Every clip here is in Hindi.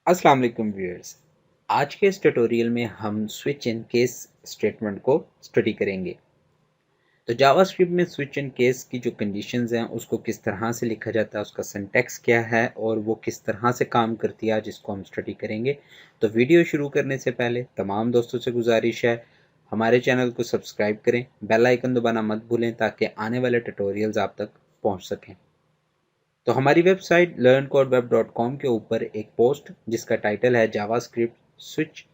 अस्सलाम वालेकुम व्यूअर्स। आज के इस ट्यूटोरियल में हम स्विच इन केस स्टेटमेंट को स्टडी करेंगे। तो जावास्क्रिप्ट में स्विच इन केस की जो कंडीशंस हैं उसको किस तरह से लिखा जाता है, उसका सिंटैक्स क्या है और वो किस तरह से काम करती है, जिसको हम स्टडी करेंगे। तो वीडियो शुरू करने से पहले तमाम दोस्तों से गुजारिश है, हमारे चैनल को सब्सक्राइब करें, बेल आइकन दबाना मत भूलें ताकि आने वाले ट्यूटोरियल्स आप तक पहुँच सकें। तो हमारी वेबसाइट learncodeweb.com के ऊपर एक पोस्ट जिसका टाइटल है JavaScript switch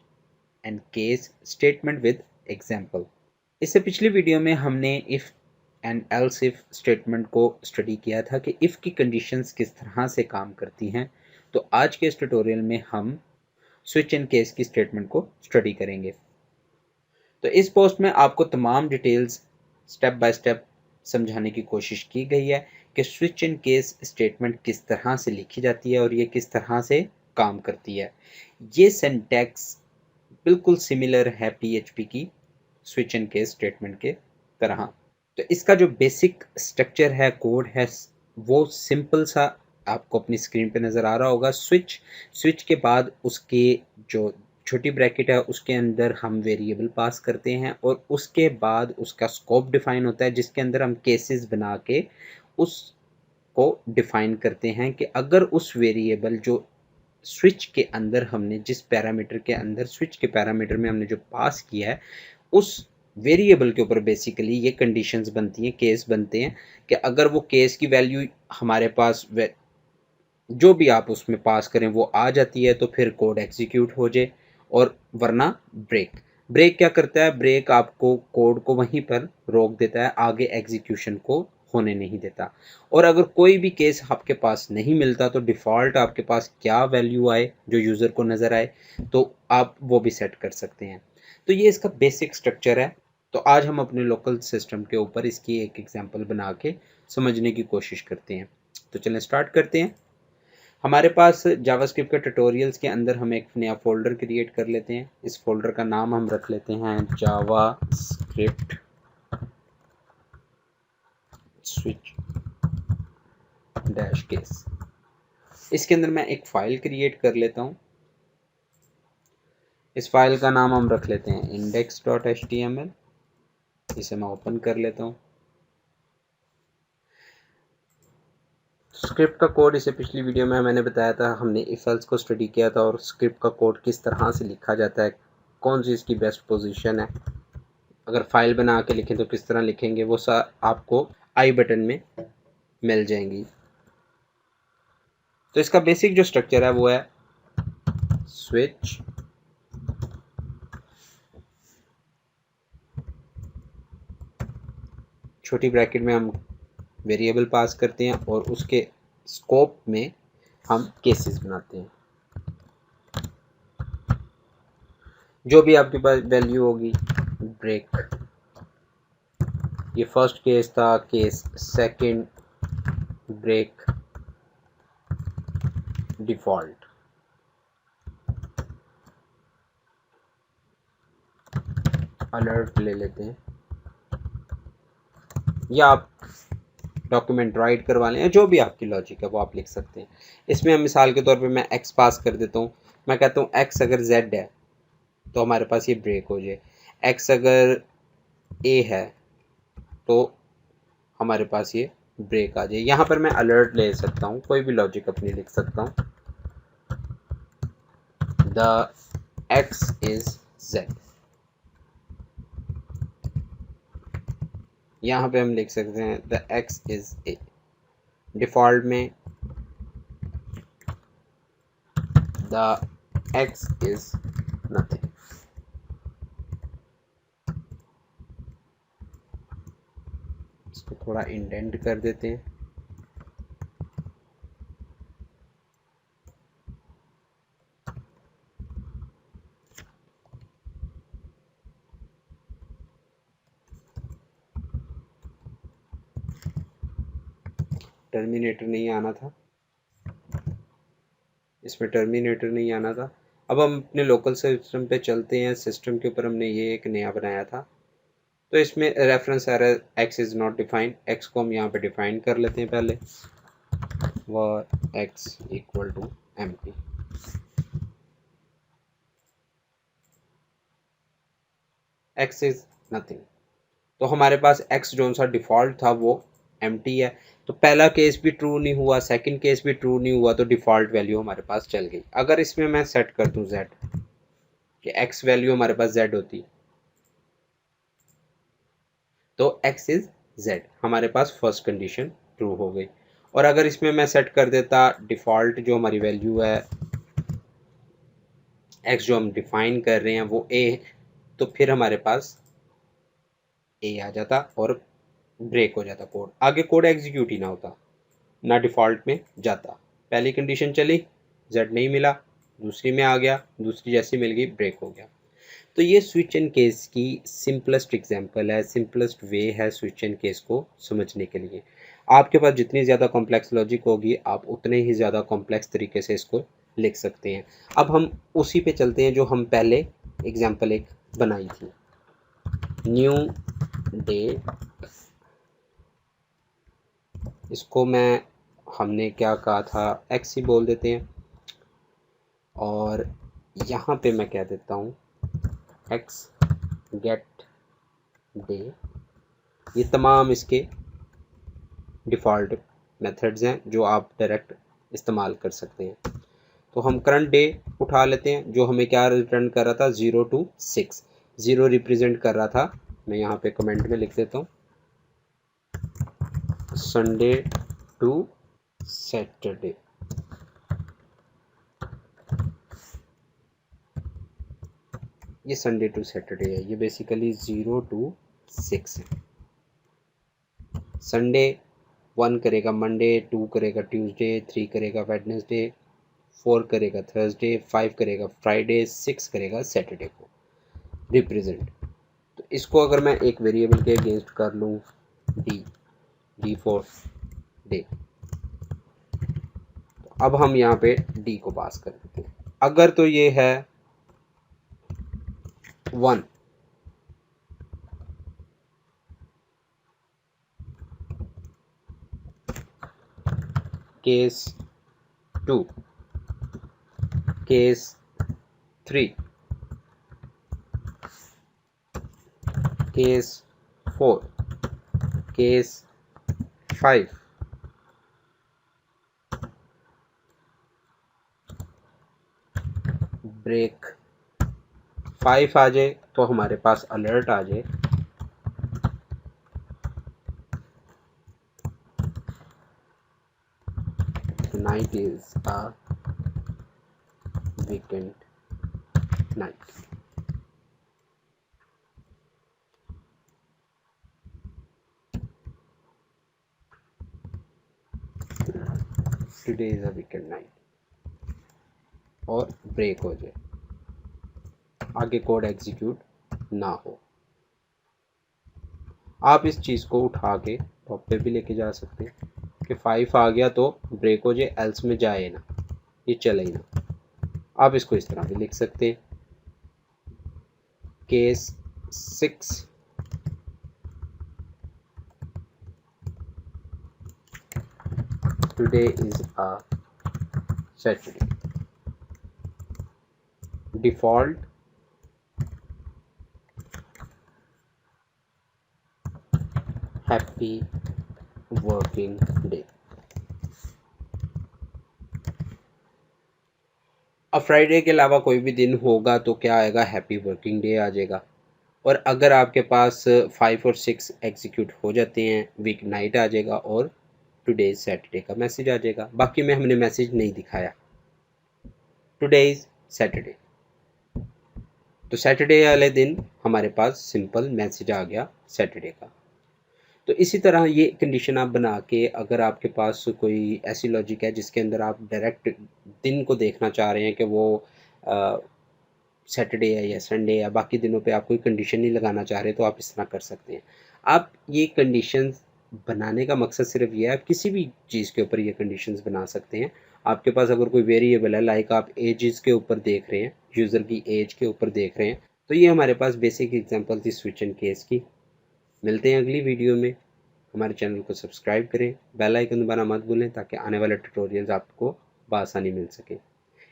and case statement with example. इससे पिछली वीडियो में हमने if and else if statement को स्टडी किया था कि इफ़ की कंडीशंस किस तरह से काम करती हैं। तो आज के इस ट्यूटोरियल में हम स्विच एंड केस की स्टेटमेंट को स्टडी करेंगे। तो इस पोस्ट में आपको तमाम डिटेल्स स्टेप बाय स्टेप समझाने की कोशिश की गई है कि स्विच इन केस स्टेटमेंट किस तरह से लिखी जाती है और ये किस तरह से काम करती है। ये सिंटैक्स बिल्कुल सिमिलर है पीएचपी की स्विच इन केस स्टेटमेंट के तरह। तो इसका जो बेसिक स्ट्रक्चर है, कोड है, वो सिंपल सा आपको अपनी स्क्रीन पे नज़र आ रहा होगा। स्विच के बाद उसके जो छोटी ब्रैकेट है उसके अंदर हम वेरिएबल पास करते हैं और उसके बाद उसका स्कोप डिफाइन होता है जिसके अंदर हम केसेस बना के उसको डिफाइन करते हैं कि अगर उस वेरिएबल जो स्विच के अंदर हमने जिस पैरामीटर के अंदर स्विच के पैरामीटर में हमने जो पास किया है उस वेरिएबल के ऊपर बेसिकली ये कंडीशंस बनती हैं, केस बनते हैं कि अगर वो केस की वैल्यू हमारे पास जो भी आप उसमें पास करें वो आ जाती है तो फिर कोड एग्जीक्यूट हो जाए, और वरना ब्रेक क्या करता है, ब्रेक आपको कोड को वहीं पर रोक देता है, आगे एग्जीक्यूशन को होने नहीं देता। और अगर कोई भी केस आपके पास नहीं मिलता तो डिफ़ॉल्ट आपके पास क्या वैल्यू आए जो यूज़र को नज़र आए तो आप वो भी सेट कर सकते हैं। तो ये इसका बेसिक स्ट्रक्चर है। तो आज हम अपने लोकल सिस्टम के ऊपर इसकी एक एग्जांपल बना के समझने की कोशिश करते हैं। तो चलें स्टार्ट करते हैं। हमारे पास जावास्क्रिप्ट के ट्यूटोरियल्स के अंदर हम एक नया फ़ोल्डर क्रिएट कर लेते हैं। इस फ़ोल्डर का नाम हम रख लेते हैं जावास्क्रिप्ट स्विच डैश केस। इसके अंदर मैं एक फ़ाइल क्रिएट कर लेता हूँ। इस फाइल का नाम हम रख लेते हैं index.html। इसे मैं ओपन कर लेता हूँ। स्क्रिप्ट का कोड इसे पिछली वीडियो में मैंने बताया था, हमने इफ एल्स को स्टडी किया था और स्क्रिप्ट का कोड किस तरह से लिखा जाता है, कौन सी इसकी बेस्ट पोजीशन है, अगर फाइल बना के लिखें तो किस तरह लिखेंगे, वो आपको आई बटन में मिल जाएंगी। तो इसका बेसिक जो स्ट्रक्चर है वो है स्विच छोटी ब्रैकेट में हम वेरिएबल पास करते हैं और उसके स्कोप में हम केसेस बनाते हैं। जो भी आपके पास वैल्यू होगी, ब्रेक, ये फर्स्ट केस था, case second, break, default. Alert ले लेते हैं या आप डॉक्यूमेंट राइट करवा लें, जो भी आपकी लॉजिक है वो आप लिख सकते हैं। इसमें हम मिसाल के तौर पे मैं एक्स पास कर देता हूँ। मैं कहता हूँ एक्स अगर जेड है तो हमारे पास ये ब्रेक हो जाए, एक्स अगर ए है तो हमारे पास ये ब्रेक आ जाए। यहाँ पर मैं अलर्ट ले सकता हूँ, कोई भी लॉजिक अपनी लिख सकता हूँ। द एक्स इज जेड, यहाँ पे हम लिख सकते हैं the x is a. Default में द एक्स इज नथिंग। इसको थोड़ा इंडेंट कर देते हैं। टर्मिनेटर नहीं आना था, इसमें टर्मिनेटर नहीं आना था। अब हम अपने लोकल सिस्टम पे चलते हैं। सिस्टम के ऊपर हमने ये एक नया बनाया था, तो इसमें reference error x is not defined. X को हम यहाँ पे डिफाइन कर लेते हैं पहले, var x equal to empty. X is nothing. तो हमारे पास एक्स जो सा डिफ़ॉल्ट था वो एम्प्टी है। तो पहला केस भी ट्रू नहीं हुआ, सेकंड केस भी ट्रू नहीं हुआ, तो डिफ़ॉल्ट वैल्यू हमारे पास चल गई। अगर इसमें मैं सेट कर दूं z, कि एक्स वैल्यू हमारे पास z होती, तो x इज z, हमारे पास फर्स्ट कंडीशन ट्रू हो गई। और अगर इसमें मैं सेट कर देता डिफ़ॉल्ट जो हमारी वैल्यू है, x जो हम डिफाइन कर रहे हैं वो a, तो फिर हमारे पास a आ जाता और ब्रेक हो जाता कोड, आगे कोड एग्जीक्यूट ही ना होता, ना डिफ़ॉल्ट में जाता। पहली कंडीशन चली, z नहीं मिला, दूसरी में आ गया, दूसरी जैसी मिल गई, ब्रेक हो गया। तो ये स्विच एंड केस की सिंपलेस्ट एग्जांपल है, सिंपलेस्ट वे है स्विच एंड केस को समझने के लिए। आपके पास जितनी ज़्यादा कॉम्प्लेक्स लॉजिक होगी, आप उतने ही ज़्यादा कॉम्प्लेक्स तरीके से इसको लिख सकते हैं। अब हम उसी पे चलते हैं जो हम पहले एग्जांपल एक बनाई थी, न्यू डे। इसको हमने क्या कहा था, एक्स ही बोल देते हैं। और यहाँ पे मैं कह देता हूँ एक्स गेट डे। ये तमाम इसके डिफ़ॉल्ट मेथड्स हैं जो आप डायरेक्ट इस्तेमाल कर सकते हैं। तो हम करंट डे उठा लेते हैं, जो हमें क्या रिटर्न कर रहा था, 0 to 6। 0 रिप्रेजेंट कर रहा था, मैं यहाँ पे कमेंट में लिख देता हूँ, संडे टू सैटरडे। ये संडे टू सैटरडे है, ये बेसिकली 0 to 6 है। संडे 1 करेगा मंडे, 2 करेगा ट्यूसडे, 3 करेगा वेडनेसडे, 4 करेगा थर्सडे, 5 करेगा फ्राइडे, 6 करेगा सैटरडे को रिप्रेजेंट। तो इसको अगर मैं एक वेरिएबल के अगेंस्ट कर लूँ, डी फॉर डे, तो अब हम यहाँ पे डी को पास कर देते हैं। अगर तो ये है 1, case 2, case 3, case 4, case 5, break 5 आ जाए तो हमारे पास अलर्ट आ जाए, night is a weekend night. Today is a weekend night, और ब्रेक हो जाए, आगे कोड एग्जीक्यूट ना हो। आप इस चीज़ को उठा के टॉप पे भी लेके जा सकते हैं कि 5 आ गया तो ब्रेक हो जाए, एल्स में जाए ना, ये चले ही ना। आप इसको इस तरह भी लिख सकते हैं, case 6, today is a Saturday, default happy working day. अब फ्राइडे के अलावा कोई भी दिन होगा तो क्या आएगा, हैप्पी वर्किंग डे आ जाएगा। और अगर आपके पास 5 और 6 एग्जीक्यूट हो जाते हैं, वीक नाइट आ जाएगा और टुडे इज सैटरडे का मैसेज आ जाएगा। बाकी में हमने मैसेज नहीं दिखाया, टुडे इज सैटरडे, तो सैटरडे वाले दिन हमारे पास सिंपल मैसेज आ गया सैटरडे का। तो इसी तरह ये कंडीशन आप बना के, अगर आपके पास कोई ऐसी लॉजिक है जिसके अंदर आप डायरेक्ट दिन को देखना चाह रहे हैं कि वो सैटरडे है या संडे या बाकी दिनों पे आप कोई कंडीशन नहीं लगाना चाह रहे, तो आप इस तरह कर सकते हैं। आप ये कंडीशंस बनाने का मकसद सिर्फ ये है, आप किसी भी चीज़ के ऊपर ये कंडीशंस बना सकते हैं। आपके पास अगर कोई वेरिएबल है, लाइक आप एजेस के ऊपर देख रहे हैं, यूज़र की एज के ऊपर देख रहे हैं, तो ये हमारे पास बेसिक एग्जांपल थी स्विच एंड केस की। मिलते हैं अगली वीडियो में। हमारे चैनल को सब्सक्राइब करें, बेल आइकन दबाना मत भूलें ताकि आने वाले ट्यूटोरियल्स आपको बआसानी मिल सके।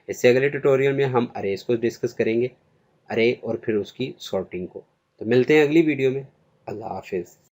इससे अगले ट्यूटोरियल में हम अरेज को डिस्कस करेंगे, अरे और फिर उसकी सॉर्टिंग को। तो मिलते हैं अगली वीडियो में। अल्लाह हाफिज़।